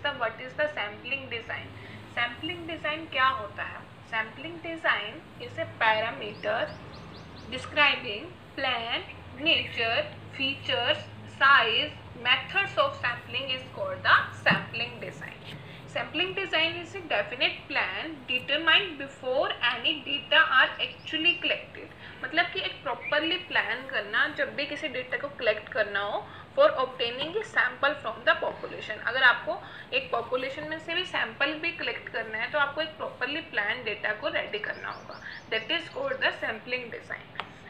is the what is the sampling design. Sampling design क्या होता है? Sampling design is a parameter describing plan, nature, features, size, methods of sampling is called the sampling design. Sampling design is a definite plan determined before any data are actually collected. मतलब कि एक properly plan करना जब भी किसी data को collect करना हो for obtaining A sample from the population. अगर आपको एक पॉपुलेशन में से भी सैम्पल भी कलेक्ट करना है तो आपको एक प्रॉपरली प्लान डेटा को रेडी करना होगा. That is called the sampling design.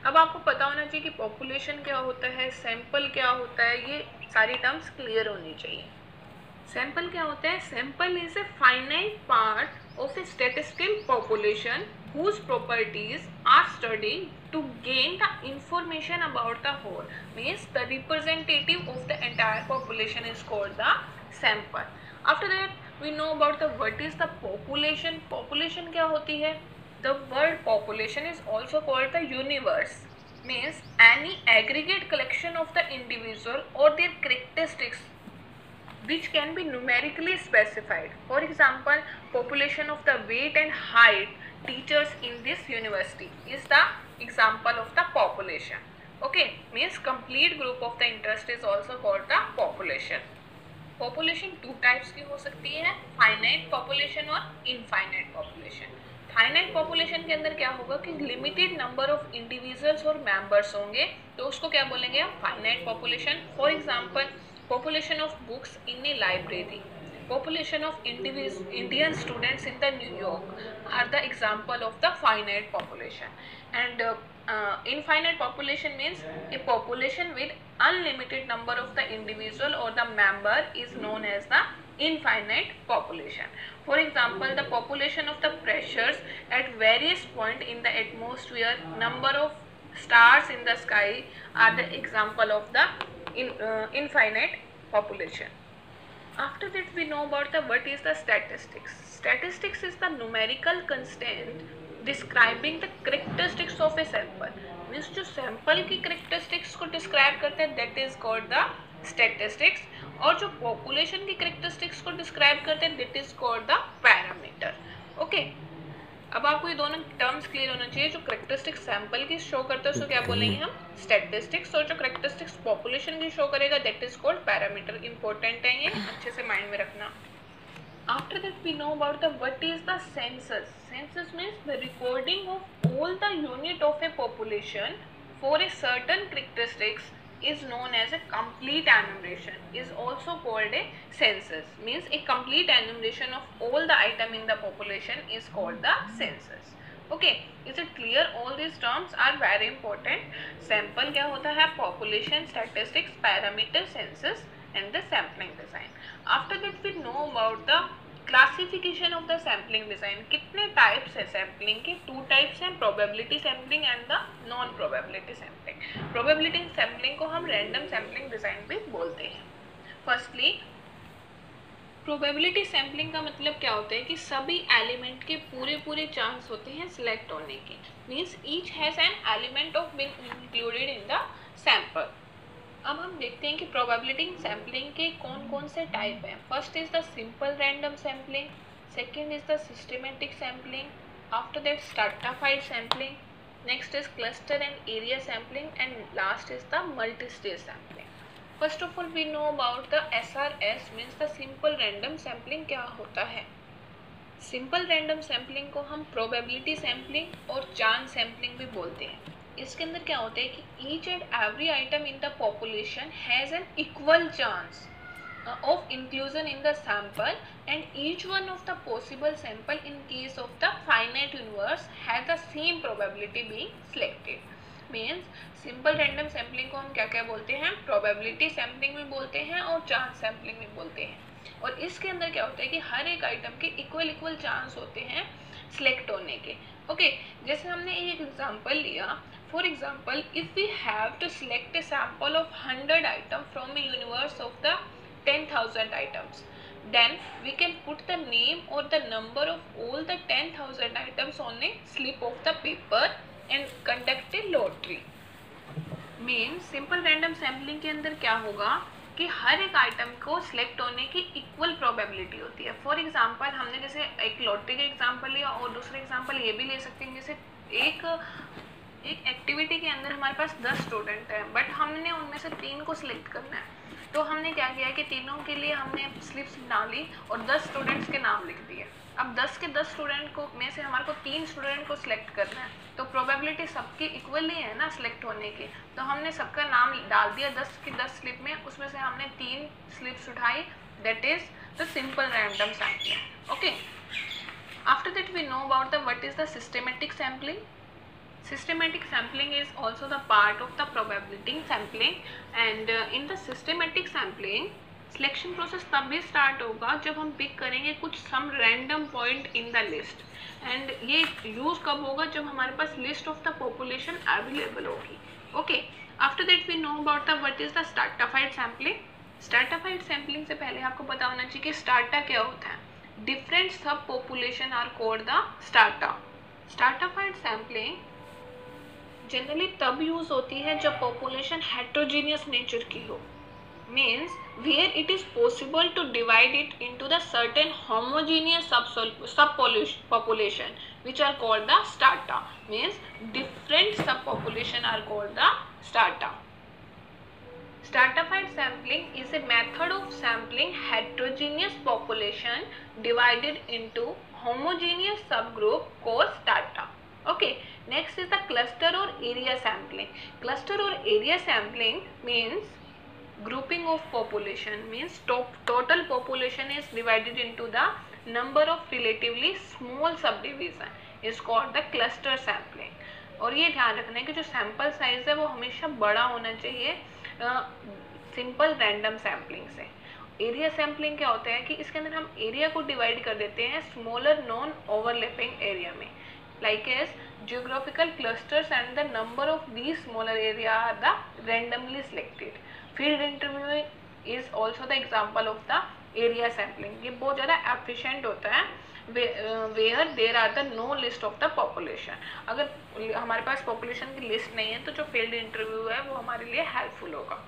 अब आपको पता होना चाहिए कि पॉपुलेशन क्या होता है, सैम्पल क्या होता है, ये सारी टर्म्स क्लियर होनी चाहिए. सैम्पल क्या होता है? Sample is a finite part of A statistical population whose properties are studied to gain the information about the whole. Means the representative of the entire population is called the sample. After that we know about the what is the population. Population क्या होती है? The word population is also called the universe. Means any aggregate collection of the individual or their characteristics which can be numerically specified. For example, population of the weight and height teachers in this university is the example of the population. Okay, means complete group of the interest is also called the population. Population two types की हो सकती है, finite population और infinite population. Finite population के अंदर क्या होगा कि लिमिटेड नंबर ऑफ इंडिविजुअल्स और मेंबर्स होंगे, तो उसको क्या बोलेंगे हम? Finite population. For example, population of books in a library, population of Indian students in the New York are the example of the finite population. And infinite population means a population with unlimited number of the individual or the member is known as the infinite population. For example, the population of the pressures at various point in the atmosphere, number of stars in the sky are the example of the infinite population. After that we know about the what is the statistics. Statistics is the numerical constant describing the characteristics of a sample. Means जो sample की characteristics को describe करते हैं that is called the statistics, और जो population की characteristics को describe करते हैं that is called the parameter. Okay. अब आपको ये दोनों टर्म्स क्लियर होना चाहिए. जो करेक्टरिस्टिक्स सैंपल की शो करते हैं उसको क्या बोलेंगे हम? स्टैटिस्टिक्स. और जो करेक्टरिस्टिक्स पॉपुलेशन की शो करेगा that is called parameter. Important है, ये अच्छे से माइंड में रखना. After that we know about the what is the census. Census means the recording of all the unit of a population for a certain characteristics is known as a complete enumeration, is also called a census. Means a complete enumeration of all the item in the population is called the census. Okay, is it clear? All these terms are very important. Sample क्या होता है? Population, statistics, parameter, census and the sampling design. After that we know about the classification of the sampling design. कितने types है sampling के? Two types हैं, probability sampling and the non probability sampling. Probability sampling को हम random sampling design भी बोलते हैं. Firstly, probability sampling का मतलब क्या होता है कि सभी एलिमेंट के पूरे चांस होते हैं सिलेक्ट होने के. Means each has an element of being included in the sample. अब हम देखते हैं कि प्रोबेबिलिटी सैम्पलिंग के कौन कौन से टाइप हैं. First is the simple random sampling, second is the systematic sampling, after that stratified sampling, next is cluster and area sampling and last is the multi stage sampling. First of all we know about the SRS means the simple random sampling. क्या होता है? Simple random sampling को हम probability sampling और chance sampling भी बोलते हैं. इसके अंदर क्या होता है कि each and every item in the population has an equal chance of inclusion in the sample and each one of the possible sample in case of the finite universe has the same probability being selected. Means simple random sampling को हम क्या क्या बोलते हैं? probability sampling भी बोलते हैं और chance sampling भी बोलते हैं. और इसके अंदर क्या होता है कि हर एक आइटम के इक्वल चांस होते हैं सिलेक्ट होने के. ओके, जैसे हमने एक एग्जांपल लिया. For example, if we have to select a sample of 100 item from a universe of the 10,000 items, then we can put the name or the number of all the 10,000 items on a slip of the paper and conduct a lottery. Means simple random sampling के अंदर क्या होगा कि हर एक item को select होने की equal probability होती है। फॉर एग्जांपल हमने जैसे एक लॉटरी का एग्जांपल लिया और दूसरा एग्जांपल ये भी ले सकते हैं, जैसे एक एक्टिविटी के अंदर हमारे पास 10 स्टूडेंट हैं बट हमने उनमें से 3 को सिलेक्ट करना है। तो हमने क्या किया कि तीनों के लिए हमने स्लिप्स बना ली और 10 स्टूडेंट्स के नाम लिख दिए। अब 10 के 10 स्टूडेंट को में से हमारे को 3 स्टूडेंट को सिलेक्ट करना है, तो प्रोबेबिलिटी सबकी इक्वली है ना सिलेक्ट होने की। तो हमने सबका नाम डाल दिया 10 की 10 स्लिप में, उसमें से हमने 3 स्लिप्स उठाई, that is the simple random sampling. Okay, after that we know about the what is the systematic sampling. Systematic sampling is also the part of the probability sampling and in the systematic sampling selection process तभी start होगा जब हम pick करेंगे कुछ some random point in the list, and ये use कब होगा जब हमारे पास list of the population available होगी। Okay, after that we know about the what is the stratified sampling. Stratified sampling से पहले आपको पता होना चाहिए कि स्ट्रैटा क्या होता है। Different sub population are called the strata. Stratified sampling generally तब यूज होती है जब पॉपुलेशन हेट्रोजीनियस नेचर की हो, means where it is possible to divide it into the certain homogeneous subpopulation which are called the strata, means different subpopulation are called the strata. Stratified sampling is a method of sampling heterogeneous population divided into homogeneous subgroup called strata. Okay, next is the cluster or area sampling. Cluster or area sampling means grouping of population, means total population is divided into the number of relatively small subdivision is called the cluster sampling. और ये ध्यान रखना है कि जो sample size है वो हमेशा बड़ा होना चाहिए सिंपल रैंडम सैम्पलिंग से। एरिया सैम्पलिंग क्या होता है कि इसके अंदर हम एरिया को डिवाइड कर देते हैं स्मॉलर नॉन ओवरलैपिंग एरिया में, like as geographical clusters and the number of these smaller area are the randomly selected. Field interviewing is also the example of the area sampling. ये बहुत ज़्यादा efficient होता है where there are the no list of the population. अगर हमारे पास population की list नहीं है तो जो field interview है वो हमारे लिए helpful होगा।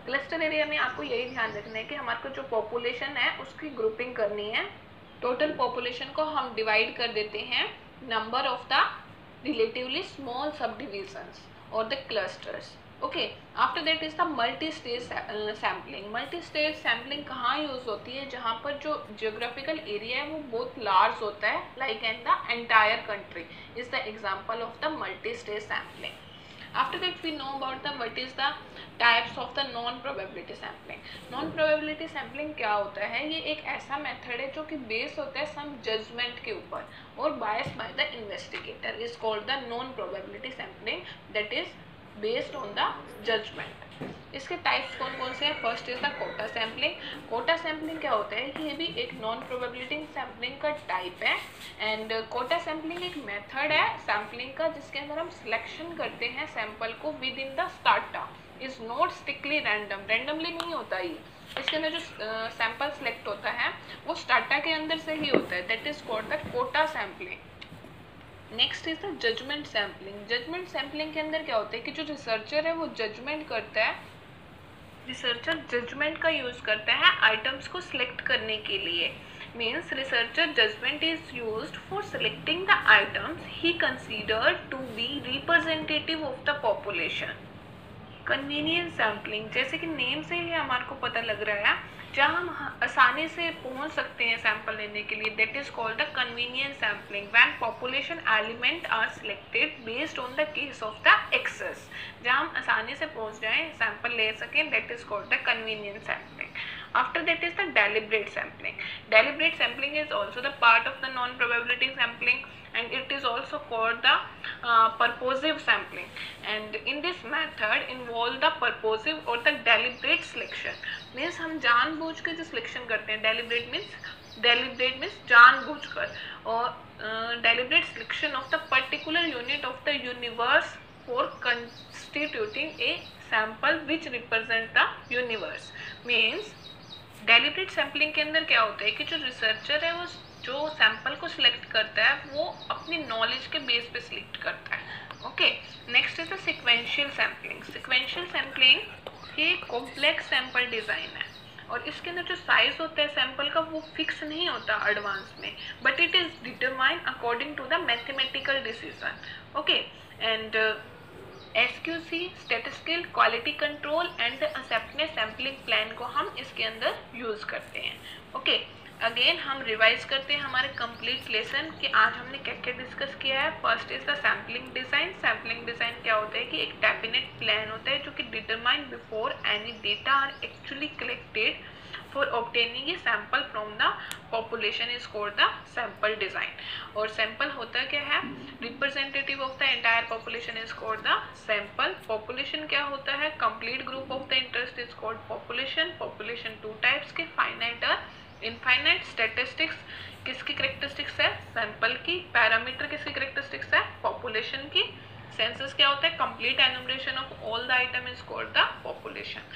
क्लस्टर एरिया में आपको यही ध्यान रखना है कि हमारे को जो population है उसकी grouping करनी है। टोटल population को हम divide कर देते हैं number of the relatively small subdivisions or the clusters. Okay, after that is the multi-stage sampling. Multi-stage sampling कहाँ यूज होती है? जहाँ पर जो geographical area है वो बहुत large होता है, like in the entire country is the example of the multi-stage sampling. After that we know about the what is the types of the non probability sampling. Non probability sampling क्या होता है? ये एक ऐसा method है जो कि base होता है सम जजमेंट के ऊपर और bias by the investigator is called the non probability sampling, that is based on the judgement. इसके टाइप्स कौन कौन से हैं? First is the quota sampling. Quota sampling क्या होता है कि ये भी एक नॉन प्रोबेबिलिटी सैम्पलिंग का टाइप है, एंड कोटा सैम्पलिंग एक मेथड है सैम्पलिंग का जिसके अंदर हम सिलेक्शन करते हैं सैंपल को within the strata, is not strictly random, randomly नहीं होता ये। इसके अंदर जो सैंपल सिलेक्ट होता है वो स्ट्रैटा के अंदर से ही होता है, that is called the quota sampling. Next is the judgement sampling. Judgement sampling के अंदर क्या होता है कि जो रिसर्चर है वो जजमेंट करता है, रिसर्चर जजमेंट का यूज करता है आइटम्स को सिलेक्ट करने के लिए। Means researcher judgement is used for selecting the items he considered to be representative of the population. Convenience sampling, जैसे कि नेम से ही हमारे को पता लग रहा है जहाँ हम आसानी से पहुँच सकते हैं सैंपल लेने के लिए, that is called the convenience sampling when population element are selected based on the case of the access. जहाँ हम आसानी से पहुँच जाएं सैंपल ले सकें, that is called the convenience sampling. After that is the deliberate sampling. Deliberate sampling is also the part of the non-probability sampling, and it is also called the purposive sampling. And in this method involve the purposive or the deliberate selection. Means हम जानबूझ के जो selection करते हैं, deliberate means जानबूझकर, और deliberate selection of the particular unit of the universe for constituting a sample which represent the universe. Means deliberate sampling के अंदर क्या होता है कि जो रिसर्चर है वो जो सैंपल को सिलेक्ट करता है वो अपनी नॉलेज के बेस पे सिलेक्ट करता है। Okay, next is the sequential sampling. Sequential sampling ये एक कॉम्प्लेक्स सैंपल डिज़ाइन है और इसके अंदर जो साइज होता है सैंपल का वो फिक्स नहीं होता एडवांस में, but it is determine according to the mathematical decision. Okay, and SQC statistical quality control and acceptance sampling plan को हम इसके अंदर यूज़ करते हैं. ओके, अगेन हम रिवाइज करते हैं हमारे कंप्लीट लेसन कि आज हमने क्या क्या डिस्कस किया है. First is the sampling design. Sampling design क्या होता है कि एक डेफिनेट प्लान होता है जो कि determine before any data are actually collected for obtaining a sample from the population is called the sample design. और sample होता क्या है, representative of the entire population is called the sample. population क्या होता है, complete group of the interest is called population. population two types के, finite और infinite. statistics किसकी characteristics है, sample की. parameter किसकी characteristics है, population की. census क्या होता है, complete enumeration of all the item is called the population.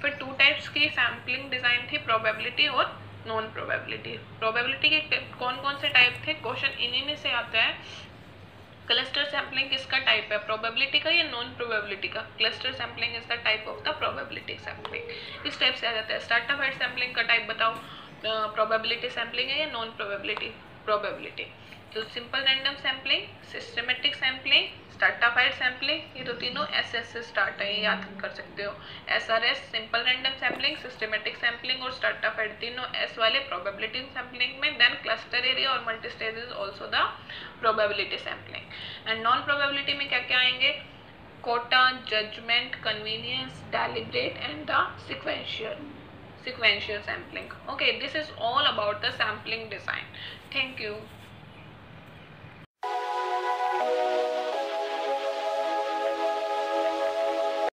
फिर टू टाइप्स की सैम्पलिंग डिज़ाइन थी, प्रोबेबिलिटी और नॉन प्रोबेबिलिटी. प्रोबेबिलिटी के कौन कौन से टाइप थे, क्वेश्चन इन्हीं में से आता है. क्लस्टर सैम्पलिंग किसका टाइप है, प्रोबेबिलिटी का या नॉन प्रोबेबिलिटी का. Cluster sampling is the type of the probability sampling. इस टाइप से आ जाता है. स्ट्रैटिफाइड सैम्पलिंग का टाइप बताओ, प्रोबेबिलिटी सैम्पलिंग है या नॉन प्रोबेबिलिटी, प्रोबेबिलिटी. तो simple random sampling, systematic sampling, stratified sampling, ये तो तीनों SS से स्टार्ट है, ये याद कर सकते हो. SRS simple random sampling, systematic sampling और स्ट्रैटिफाइड, तीनों S वाले प्रोबेबिलिटी सैम्पलिंग में. देन क्लस्टर एरिया और multi stage is also the probability sampling. And non probability में क्या क्या आएंगे, quota, judgement, convenience, deliberate and the sequential sampling. Okay, this is all about the sampling design. Thank you.